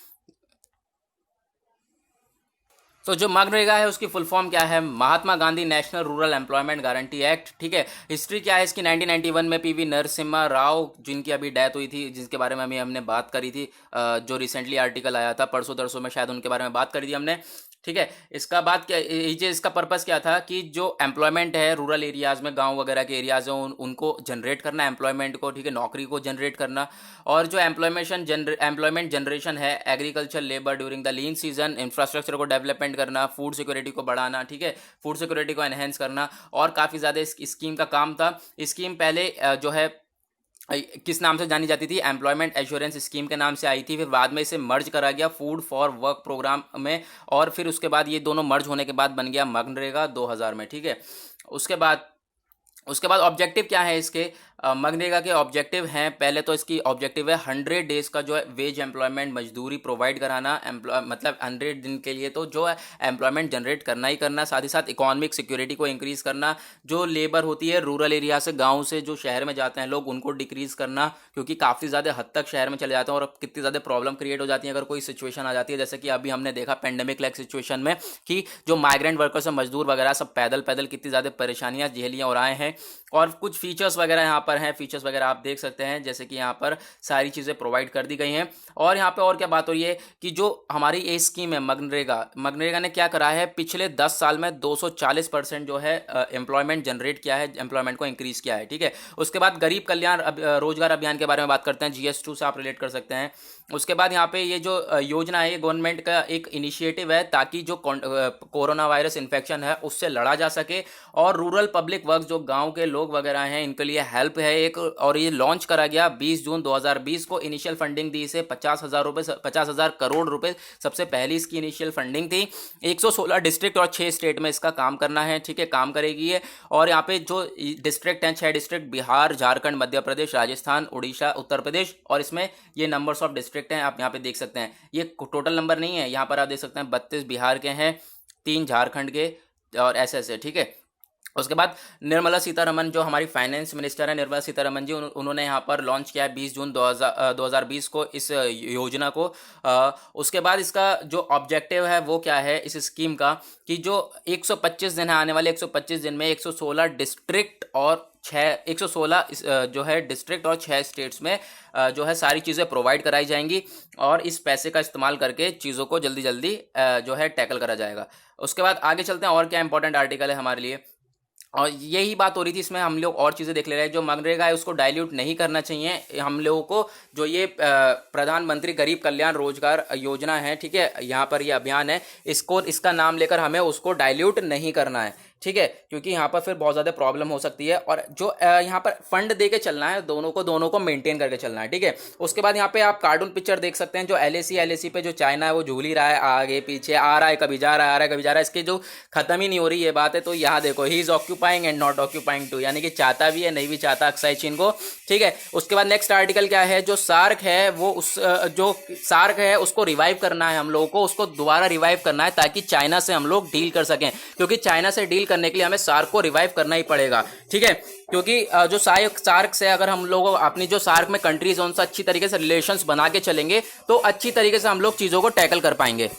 तो जो मनरेगा है उसकी फुल फॉर्म क्या है, Mahatma Gandhi national rural employment guarantee act, ठीक है। हिस्ट्री क्या है इसकी, 1991 में पीवी नरसिम्हा राव जिनकी अभी डेथ हुई थी, जिसके बारे में अभी हमने बात करी थी, जो रिसेंटली आर्टिकल आया था परसों तरसों में शायद, उनके बारे में बात करी थी हमने, ठीक है। इसका बात क्या, इसका पर्पस क्या था कि जो एम्प्लॉयमेंट है रूरल एरियाज़ में, गांव वगैरह के एरियाज़ हैं उनको जनरेट करना, एम्प्लॉयमेंट को, ठीक है, नौकरी को जनरेट करना। और जो एम्प्लॉयमेंट जनरेशन है, agriculture labour during the lean season, infrastructure को डेवलपमेंट एम्प्लॉयमेंट करना, फूड सिक्योरिटी को बढ़ाना, ठीक है, फूड सिक्योरिटी को एनहेंस करना, और काफ़ी ज़्यादा इस स्कीम का काम था। स्कीम पहले जो है किस नाम से जानी जाती थी, एम्प्लॉयमेंट एश्योरेंस स्कीम के नाम से आई थी, फिर बाद में इसे मर्ज करा गया फूड फॉर वर्क प्रोग्राम में, और फिर उसके बाद ये दोनों मर्ज होने के बाद बन गया मनरेगा 2000 में, ठीक है। उसके बाद ऑब्जेक्टिव क्या है इसके, मनरेगा के ऑब्जेक्टिव हैं, पहले तो इसकी ऑब्जेक्टिव है 100 डेज का जो है वेज एम्प्लॉयमेंट, मजदूरी प्रोवाइड कराना, मतलब 100 दिन के लिए तो जो है एम्प्लॉयमेंट जनरेट करना ही करना, साथ ही साथ इकोनॉमिक सिक्योरिटी को इंक्रीज़ करना, जो लेबर होती है रूरल एरिया से, गाँव से जो शहर में जाते हैं लोग, उनको डिक्रीज़ करना, क्योंकि काफ़ी ज़्यादा हद तक शहर में चले जाते हैं और कितनी ज़्यादा प्रॉब्लम क्रिएट हो जाती है अगर कोई सिचुएशन आ जाती है, जैसे कि अभी हमने देखा पेंडेमिक लाइक सिचुएशन में कि जो माइग्रेंट वर्कर्स हैं, मजदूर वगैरह सब पैदल पैदल कितनी ज़्यादा परेशानियाँ झेलियाँ और आए हैं। और कुछ फीचर्स वगैरह यहाँ पर हैं, फीचर्स वगैरह आप देख सकते हैं, जैसे कि यहाँ पर सारी चीज़ें प्रोवाइड कर दी गई हैं। और यहाँ पे और क्या बात हो रही है कि जो हमारी ये स्कीम है मनरेगा ने क्या करा है, पिछले 10 साल में 240% जो है एम्प्लॉयमेंट जनरेट किया है, एम्प्लॉयमेंट को इंक्रीज किया है, ठीक है। उसके बाद गरीब कल्याण रोजगार अभियान के बारे में बात करते हैं, GS2 से आप रिलेट कर सकते हैं। उसके बाद यहाँ पे ये जो योजना है, ये गवर्नमेंट का एक इनिशिएटिव है ताकि जो कोरोना वायरस इन्फेक्शन है उससे लड़ा जा सके, और रूरल पब्लिक वर्क जो गांव के लोग वगैरह हैं इनके लिए हेल्प है एक, और ये लॉन्च करा गया 20 जून 2020 को। इनिशियल फंडिंग दी इसे 50,000 करोड़ रुपए, सबसे पहली इसकी इनिशियल फंडिंग थी। 116 डिस्ट्रिक्ट और 6 स्टेट में इसका काम करना है, ठीक है, काम करेगी ये। और यहाँ पे जो डिस्ट्रिक्ट हैं, 6 डिस्ट्रिक्ट, बिहार, झारखंड, मध्य प्रदेश, राजस्थान, उड़ीसा, उत्तर प्रदेश, और इसमें ये नंबर्स ऑफ डिस्ट्रिक्ट हैं, आप यहाँ पे देख सकते हैं। ये टोटल नंबर नहीं है, यहाँ पर आप देख सकते हैं 32 बिहार के हैं, 3 झारखंड के, और ऐसे, ठीक है। उसके बाद निर्मला सीतारमन जो हमारी फाइनेंस मिनिस्टर है, निर्मला सीतारमन जी, उन्होंने यहाँ पर लॉन्च किया है 20 जून 2020 को इस योजना को। उसके बाद इसका जो ऑब्जेक्टिव है वो क्या है इस स्कीम का, कि जो 125 दिन है, आने वाले 125 दिन में 116 डिस्ट्रिक्ट और 116 जो है डिस्ट्रिक्ट और 6 स्टेट्स में जो है सारी चीज़ें प्रोवाइड कराई जाएंगी, और इस पैसे का इस्तेमाल करके चीज़ों को जल्दी जल्दी जो है टैकल करा जाएगा। उसके बाद आगे चलते हैं, और क्या इंपॉर्टेंट आर्टिकल है हमारे लिए, और यही बात हो रही थी, इसमें हम लोग और चीज़ें देख ले रहे हैं। जो मनरेगा है उसको डाइल्यूट नहीं करना चाहिए हम लोगों को, जो ये प्रधानमंत्री गरीब कल्याण रोजगार योजना है, ठीक है, यहाँ पर ये अभियान है, इसका नाम लेकर हमें उसको डाइल्यूट नहीं करना है, ठीक है, क्योंकि यहाँ पर फिर बहुत ज़्यादा प्रॉब्लम हो सकती है। और जो यहाँ पर फंड दे के चलना है, दोनों को मेंटेन करके चलना है, ठीक है। उसके बाद यहाँ पे आप कार्टून पिक्चर देख सकते हैं, जो LAC पे जो चाइना है वो झूल ही रहा है, आगे पीछे आ रहा है, कभी जा रहा है, आ रहा है, कभी जा रहा है, इसकी जो खत्म ही नहीं हो रही ये बात है। तो यहाँ देखो, he is occupying and not occupying too, यानी कि चाहता भी है नहीं भी चाहता अक्साई चीन को, ठीक है। उसके बाद नेक्स्ट आर्टिकल क्या है, जो सार्क है वो जो सार्क है उसको रिवाइव करना है हम लोगों को, उसको दोबारा रिवाइव करना है ताकि चाइना से हम लोग डील कर सकें, क्योंकि चाइना से डील करने के लिए हमें सार्क को रिवाइव करना ही पड़ेगा, ठीक है। क्योंकि जो सार्क से अगर हम लोग अपनी जो सार्क में कंट्रीज है उनसे अच्छी तरीके से रिलेशंस बना के चलेंगे तो अच्छी तरीके से हम लोग चीज़ों को टैकल कर पाएंगे।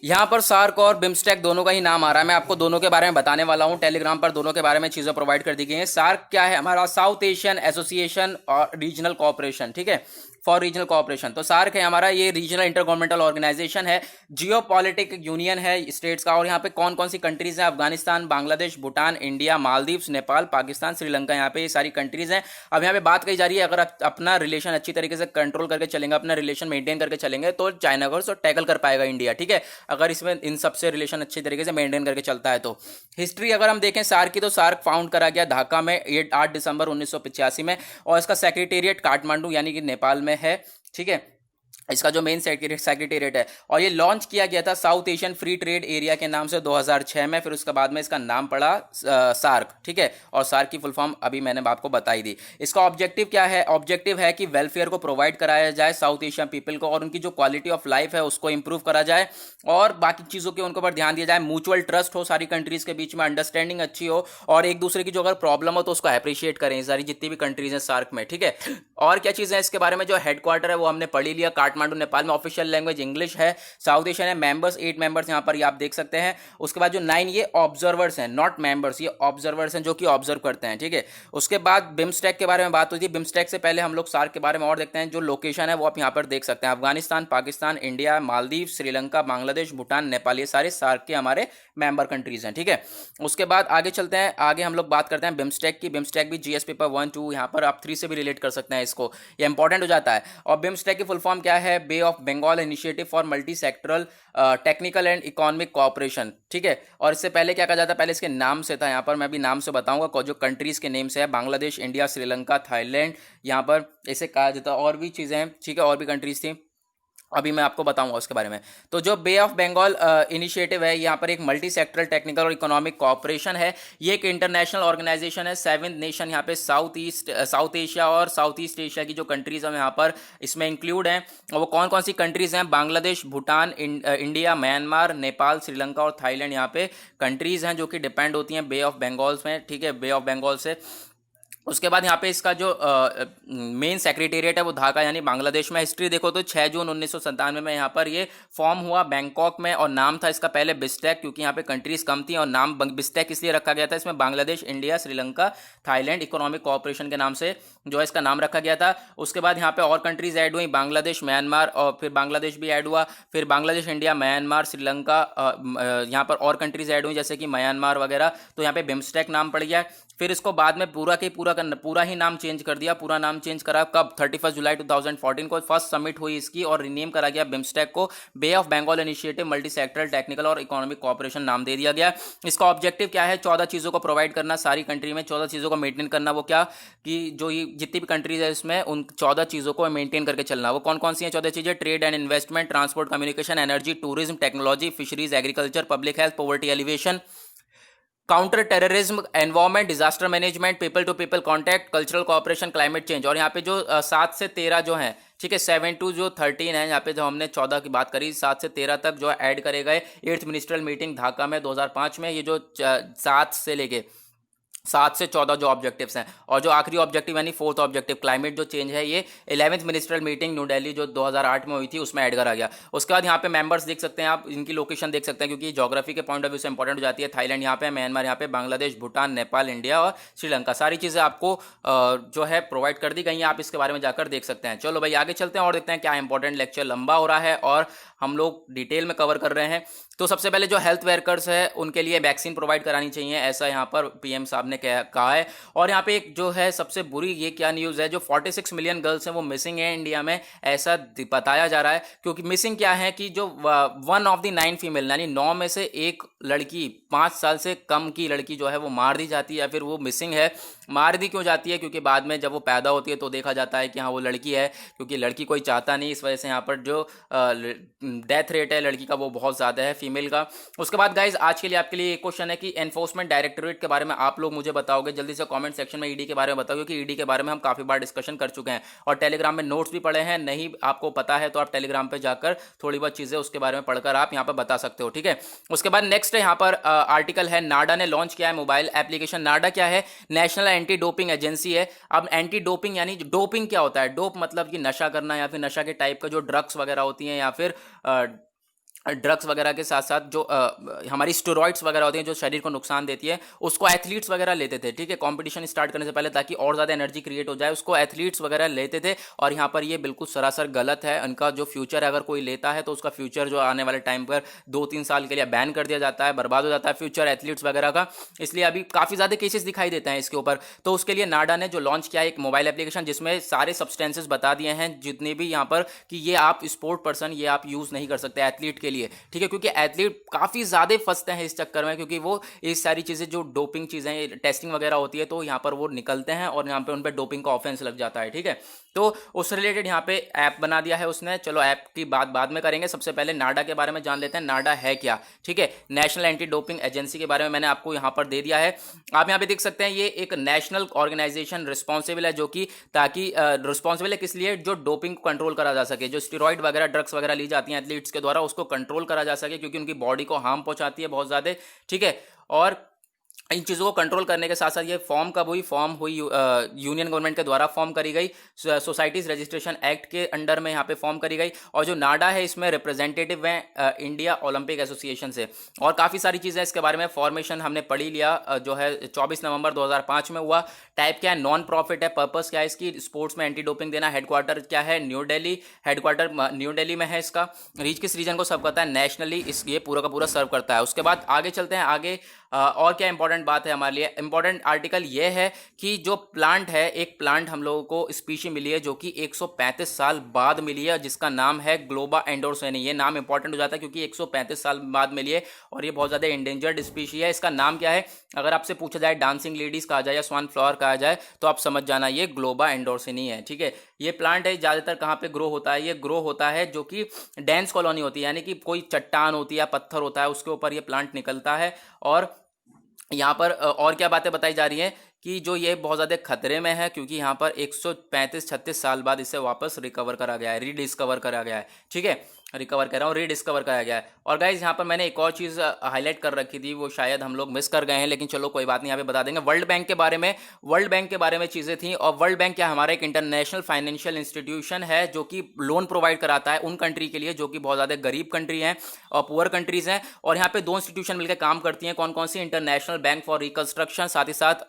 यहाँ पर सार्क और बिम्स्टेक दोनों का ही नाम आ रहा है, मैं आपको दोनों के बारे में बताने वाला हूँ। टेलीग्राम पर दोनों के बारे में चीज़ें प्रोवाइड कर दी गई हैं। सार्क क्या है, हमारा साउथ एशियन एसोसिएशन और रीजनल कोऑपरेशन, ठीक है, फॉर रीजनल कोऑपरेशन। तो सार्क है हमारा, ये रीजनल इंटरगवर्नमेंटल ऑर्गेनाइजेशन है, जियोपॉलिटिक यूनियन है स्टेट्स का। और यहाँ पे कौन कौन सी कंट्रीज हैं, अफगानिस्तान, बांग्लादेश, भूटान, इंडिया, मालदीव्स, नेपाल, पाकिस्तान, श्रीलंका, यहाँ पे ये सारी कंट्रीज हैं। अब यहाँ पे बात कही जा रही है, अगर आप अपना रिलेशन अच्छी तरीके से कंट्रोल करके चलेंगे, अपना रिलेशन मेंटेन करके चलेंगे तो चाइना को टैकल कर पाएगा इंडिया, ठीक है, अगर इसमें इन सबसे रिलेशन अच्छी तरीके से मेंटेन करके चलता है तो। हिस्ट्री अगर हम देखें सार्क की, तो सार्क फाउंड करा गया ढाका में 8 दिसंबर 1985 में, और इसका सेक्रेटेरिएट काठमांडू यानी कि नेपाल में है, ठीक है, इसका जो मेन सेक्रेटेरिएट है। और ये लॉन्च किया गया था south Asian free trade area के नाम से 2006 में, फिर उसके बाद में इसका नाम पड़ा सार्क, ठीक है। और सार्क की फुल फॉर्म अभी मैंने आपको बताई दी। इसका ऑब्जेक्टिव क्या है, ऑब्जेक्टिव है कि वेलफेयर को प्रोवाइड कराया जाए साउथ एशियन पीपल को, और उनकी जो क्वालिटी ऑफ लाइफ है उसको इंप्रूव करा जाए, और बाकी चीज़ों के उनके ऊपर ध्यान दिया जाए, म्यूचुअल ट्रस्ट हो सारी कंट्रीज के बीच में, अंडरस्टैंडिंग अच्छी हो, और एक दूसरे की जो अगर प्रॉब्लम हो तो उसको अप्रिशिएट करें, सारी जितनी भी कंट्रीज हैं सार्क में, ठीक है। और क्या चीज़ है इसके बारे में, जो हेडक्वार्टर है वो हमने पढ़ ही लिया, काठमांडू नेपाल में, ऑफिशियल लैंग्वेज इंग्लिश है, साउथ एशियन है, मेंबर्स 8 मेंबर्स यहाँ पर ये आप देख सकते हैं। उसके बाद जो 9 ये ऑब्जर्वर्स हैं, नॉट मेंबर्स, ये ऑब्जर्वर्स हैं जो कि ऑब्जर्व करते हैं, ठीक है। उसके बाद बिम्स्टेक के बारे में बात हुई थी। बिम्स्टेक से पहले हम लोग सार्क के बारे में और देखते हैं, जो लोकेशन है वो आप यहाँ पर देख सकते हैं, अफगानिस्तान, पाकिस्तान, इंडिया, मालदीव, श्रीलंका, बांग्लादेश, भूटान, नेपाल, ये सारे सार्क के हमारे मेंबर कंट्रीज हैं, ठीक है। उसके बाद आगे चलते हैं, आगे हम लोग बात करते हैं बिम्स्टेक की। बिम्स्टेक भी GS पेपर 1, 2, यहाँ पर आप 3 से भी रिलेट कर सकते हैं इसको, ये इंपॉर्टेंट हो जाता है। और बिम्स्टेक की फुल फॉर्म क्या है Bay of Bengal initiative for multi sectoral technical and economic cooperation, ठीक है। और इससे पहले क्या कहा जाता है, पहले इसके नाम से था, यहाँ पर मैं भी नाम से बताऊंगा जो कंट्रीज के नेम से है, बांग्लादेश, इंडिया, श्रीलंका, थाईलैंड, यहाँ पर ऐसे कहा जाता है। और भी चीज़ें हैं, ठीक है, और भी कंट्रीज थी, अभी मैं आपको बताऊंगा उसके बारे में। तो जो बे ऑफ बंगाल इनिशिएटिव है, यहाँ पर एक मल्टी सेक्टरल टेक्निकल और इकोनॉमिक कोऑपरेशन है। ये एक इंटरनेशनल ऑर्गेनाइजेशन है। 7 नेशन यहाँ पे साउथ एशिया और साउथ ईस्ट एशिया की जो कंट्रीज हैं यहाँ पर इसमें इंक्लूड हैं। और वो कौन कौन सी कंट्रीज हैं, बांग्लादेश, भूटान, इंडिया, म्यांमार, नेपाल, श्रीलंका और थाईलैंड यहाँ पे कंट्रीज हैं जो कि डिपेंड होती हैं बे ऑफ बंगाल में, ठीक है, बे ऑफ बंगाल से। उसके बाद यहाँ पे इसका जो मेन सेक्रेटेरिएट है वो ढाका यानी बांग्लादेश में। हिस्ट्री देखो तो 6 जून 1997 में यहाँ पर ये फॉर्म हुआ बैंकॉक में, और नाम था इसका पहले बिस्टेक, क्योंकि यहाँ पे कंट्रीज कम थी और नाम बिस्टेक इसलिए रखा गया था। इसमें Bangladesh, India, Sri Lanka, Thailand economic cooperation के नाम से जो है इसका नाम रखा गया था। उसके बाद यहाँ पे और कंट्रीज ऐड हुई, बांग्लादेश, म्यांमार, और फिर बांग्लादेश भी ऐड हुआ, फिर बांग्लादेश, इंडिया, म्यांमार, श्रीलंका, यहाँ पर और कंट्रीज ऐड हुई जैसे कि म्यांमार वगैरह। तो यहाँ पे बिम्स्टेक नाम पड़ गया। फिर इसको बाद में पूरा ही नाम चेंज कर दिया। पूरा नाम चेंज करा कब, 31 जुलाई 2014 को फर्स्ट समिट हुई इसकी, और रीनेम करा गया बिम्स्टेक को Bay of Bengal initiative multi sectoral technical और इकोनॉमिक कोऑपरेशन नाम दे दिया गया। इसका ऑब्जेक्टिव क्या है, 14 चीज़ों को प्रोवाइड करना, सारी कंट्री में 14 चीज़ों को मेंटेन करना। वो क्या कि जो ये जितनी भी कंट्रीज है इसमें उन 14 चीज़ों को मेंटेन करके चलना। वो कौन कौन सी हैं 14 चीज़ें, trade and investment, transport communication, energy, tourism, technology, fisheries, agriculture, public health, poverty alleviation, counter terrorism, environment, disaster management, people to people contact, cultural cooperation, climate change. और यहाँ पे जो 7 से 13 जो हैं, ठीक है, 7 to जो 13 है, यहाँ पे जो हमने 14 की बात करी, 7 से 13 तक जो ऐड करे गए 8th मिनिस्ट्रियल मीटिंग ढाका में 2005 में। ये जो 7 से 14 जो ऑब्जेक्टिव्स हैं, और जो आखिरी ऑब्जेक्टिव यानी 4th ऑब्जेक्टिव क्लाइमेट जो चेंज है, ये 11th ministerial meeting new Delhi जो 2008 में हुई थी उसमें ऐड करा गया। उसके बाद यहाँ पे मेंबर्स देख सकते हैं आप, इनकी लोकेशन देख सकते हैं क्योंकि ज्योग्राफी के पॉइंट ऑफ व्यू से इंपॉर्टेंट हो जाती है। थाईलैंड यहाँ पे, म्यांमार यहाँ पे, बांग्लादेश, भूटान, नेपाल, इंडिया और श्रीलंका, सारी चीज़ें आपको जो है प्रोवाइड कर दी गई हैं। आप इसके बारे में जाकर देख सकते हैं। चलो भाई आगे चलते हैं और देखते हैं क्या इंपॉर्टेंट। लेक्चर लंबा हो रहा है और हम लोग डिटेल में कवर कर रहे हैं। तो सबसे पहले जो हेल्थ वर्कर्स है उनके लिए वैक्सीन प्रोवाइड करानी चाहिए, ऐसा यहाँ पर पीएम साहब ने कहा है। और यहाँ पे एक जो है सबसे बुरी ये क्या न्यूज़ है, जो 46 मिलियन गर्ल्स हैं वो मिसिंग है इंडिया में, ऐसा बताया जा रहा है। क्योंकि मिसिंग क्या है कि जो 1 of the 9 फीमेल यानी 9 में से एक लड़की, 5 साल से कम की लड़की जो है वो मार दी जाती है, या फिर वो मिसिंग है। मार दी क्यों जाती है, क्योंकि बाद में जब वो पैदा होती है तो देखा जाता है कि हाँ वो लड़की है, क्योंकि लड़की कोई चाहता नहीं, इस वजह से यहाँ पर जो डेथ रेट है लड़की का वो बहुत ज़्यादा है फीमेल का। उसके बाद गाइज आज के लिए आपके लिए एक क्वेश्चन है कि एनफोर्समेंट डायरेक्टोरेट के बारे में आप लोग मुझे बताओगे, जल्दी से कमेंट सेक्शन में ईडी के बारे में बताओगे, कि ईडी के बारे में हम काफ़ी बार डिस्कशन कर चुके हैं और टेलीग्राम में नोट्स भी पढ़े हैं। नहीं आपको पता है तो आप टेलीग्राम पर जाकर थोड़ी बहुत चीज़ें उसके बारे में पढ़कर आप यहाँ पर बता सकते हो, ठीक है। उसके बाद नेक्स्ट यहाँ पर आर्टिकल है, नाडा ने लॉन्च किया है मोबाइल एप्लीकेशन। नाडा क्या है, नेशनल एंटी डोपिंग एजेंसी है। अब एंटी डोपिंग यानी डोपिंग क्या होता है, डोप मतलब कि नशा करना या फिर नशा के टाइप का जो ड्रग्स वगैरह होती हैं, या फिर ड्रग्स वगैरह के साथ साथ जो हमारी स्टेरॉइड्स वगैरह होती हैं जो शरीर को नुकसान देती है, उसको एथलीट्स वगैरह लेते थे, ठीक है, कंपटीशन स्टार्ट करने से पहले, ताकि और ज़्यादा एनर्जी क्रिएट हो जाए, उसको एथलीट्स वगैरह लेते थे। और यहाँ पर ये बिल्कुल सरासर गलत है। उनका जो फ्यूचर है, अगर कोई लेता है तो उसका फ्यूचर जो आने वाले टाइम पर 2-3 साल के लिए बैन कर दिया जाता है, बर्बाद हो जाता है फ्यूचर एथलीट्स वगैरह का। इसलिए अभी काफ़ी ज़्यादा केसेस दिखाई देते हैं इसके ऊपर। तो उसके लिए नाडा ने जो लॉन्च किया एक मोबाइल एप्लीकेशन, जिसमें सारे सब्सटेंसेस बता दिए हैं जितने भी यहाँ पर, कि ये आप स्पोर्ट पर्सन ये आप यूज़ नहीं कर सकते एथलीट के लिए, ठीक है, क्योंकि एथलीट काफ़ी ज़्यादा फंसते हैं इस चक्कर में, क्योंकि वो ये सारी चीज़ें जो डोपिंग चीज़ें टेस्टिंग वगैरह होती है तो यहाँ पर वो निकलते हैं और यहाँ पे उन पर डोपिंग का ऑफेंस लग जाता है, ठीक है। तो उस रिलेटेड यहाँ पे ऐप बना दिया है उसने। चलो ऐप की बात बाद में करेंगे, सबसे पहले नाडा के बारे में जान लेते हैं। नाडा है क्या, ठीक है, नेशनल एंटी डोपिंग एजेंसी के बारे में मैंने आपको यहाँ पर दे दिया है। आप यहाँ पे देख सकते हैं ये एक नेशनल ऑर्गेनाइजेशन रिस्पॉन्सिबल है, जो कि ताकि रिस्पॉन्सिबल है किस लिए, जो डोपिंग को कंट्रोल करा जा सके, जो स्टेरॉइड वगैरह ड्रग्स वगैरह ली जाती हैं एथलीट्स के द्वारा उसको कंट्रोल करा जा सके, क्योंकि उनकी बॉडी को हार्म पहुंचाती है बहुत ज़्यादा, ठीक है। और इन चीज़ों को कंट्रोल करने के साथ साथ ये फॉर्म कब हुई, यूनियन गवर्नमेंट के द्वारा फॉर्म करी गई, सोसाइटीज़ रजिस्ट्रेशन एक्ट के अंडर में यहाँ पे फॉर्म करी गई। और जो नाडा है इसमें रिप्रेजेंटेटिव हैं इंडिया ओलंपिक एसोसिएशन से, और काफ़ी सारी चीज़ें इसके बारे में फॉर्मेशन हमने पढ़ी लिया, जो है 24 नवंबर 2005 में हुआ। टाइप क्या है, नॉन प्रॉफिट है। पर्पस क्या है इसकी, स्पोर्ट्स में एंटी डोपिंग देना। हेडक्वार्टर क्या है, new Delhi, headquarter new Delhi में है इसका। रीच किस रीजन को सर्व करता है, नेशनली, इस ये पूरा का पूरा सर्व करता है। उसके बाद आगे चलते हैं, आगे और क्या इंपॉर्टेंट बात है हमारे लिए, इंपॉर्टेंट आर्टिकल ये है कि जो प्लांट है, एक प्लांट हम लोगों को स्पीशी मिली है जो कि 135 साल बाद मिली है, जिसका नाम है ग्लोबा एंडोर्सेनी। ये नाम इंपॉर्टेंट हो जाता है क्योंकि 135 साल बाद मिली है और ये बहुत ज़्यादा इंडेंजर्ड स्पीशी है। इसका नाम क्या है, अगर आपसे पूछा जाए डांसिंग लेडीज कहा जाए या स्वान फ्लावर कहा जाए तो आप समझ जाना ये ग्लोबा एंडोर्सेनी है। ठीक है, ये प्लांट है ज़्यादातर कहाँ पे ग्रो होता है, ये ग्रो होता है जो कि डेंस कॉलोनी होती है, यानी कि कोई चट्टान होती है या पत्थर होता है उसके ऊपर ये प्लांट निकलता है। और यहाँ पर और क्या बातें बताई जा रही हैं कि जो ये बहुत ज़्यादा खतरे में है क्योंकि यहाँ पर 135-36 साल बाद इसे वापस रिकवर करा गया है, रीडिस्कवर करा गया है। ठीक है, रिकवर कर रहा हूँ, रीडिस्कवर करा गया है। और गाइज यहाँ पर मैंने एक और चीज़ हाईलाइट कर रखी थी, वो शायद हम लोग मिस कर गए हैं, लेकिन चलो कोई बात नहीं, यहाँ पे बता देंगे। वर्ल्ड बैंक के बारे में चीज़ें थी। और वर्ल्ड बैंक क्या, हमारा एक इंटरनेशनल फाइनेंशियल इंस्टीट्यूशन है जो कि लोन प्रोवाइड कराता है उन कंट्री के लिए जो कि बहुत ज़्यादा गरीब कंट्री हैं और पुअर कंट्रीज़ हैं। और यहाँ पे दो इंस्टीट्यूशन मिलकर काम करती हैं, कौन कौन सी, इंटरनेशनल बैंक फॉर रिकंस्ट्रक्शन, साथ ही साथ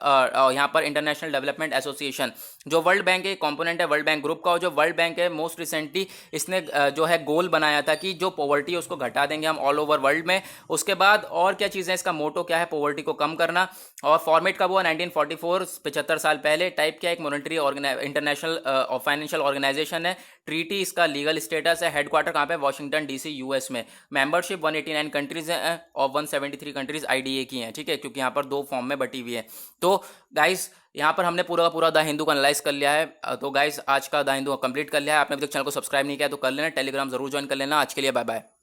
यहाँ पर इंटरनेशनल डेवलपमेंट एसोसिएशन। जो वर्ल्ड बैंक के कंपोनेंट है वर्ल्ड बैंक ग्रुप का, और जो वर्ल्ड बैंक है मोस्ट रिसेंटली इसने जो है गोल बनाया था कि जो पॉवर्टी है उसको घटा देंगे हम ऑल ओवर वर्ल्ड में। उसके बाद और क्या चीज़ें, इसका मोटो क्या है, पॉवर्टी को कम करना। और फॉर्मेट कब हुआ, 1944, 75 साल पहले। टाइप क्या है, एक मॉनेटरी इंटरनेशनल फाइनेंशियल ऑर्गेनाइजेशन है। ट्रीटी इसका लीगल स्टेटस है। हेडक्वार्टर कहाँ पे, वाशिंगटन डीसी यूएस में। मेंबरशिप 189 कंट्रीज हैं और 173 कंट्रीज आईडीए की हैं। ठीक है, क्योंकि यहाँ पर दो फॉर्म में बटी हुई है। तो गाइस यहाँ पर हमने पूरा का पूरा द हिंदू को एनालाइज कर लिया है। तो गाइस आज का द हिंदू कंप्लीट कर लिया है। आपने अभी तक चैनल को सब्सक्राइब नहीं किया तो कर लेना, टेलीग्राम जरूर ज्वाइन कर लेना। आज के लिए बाय बाय।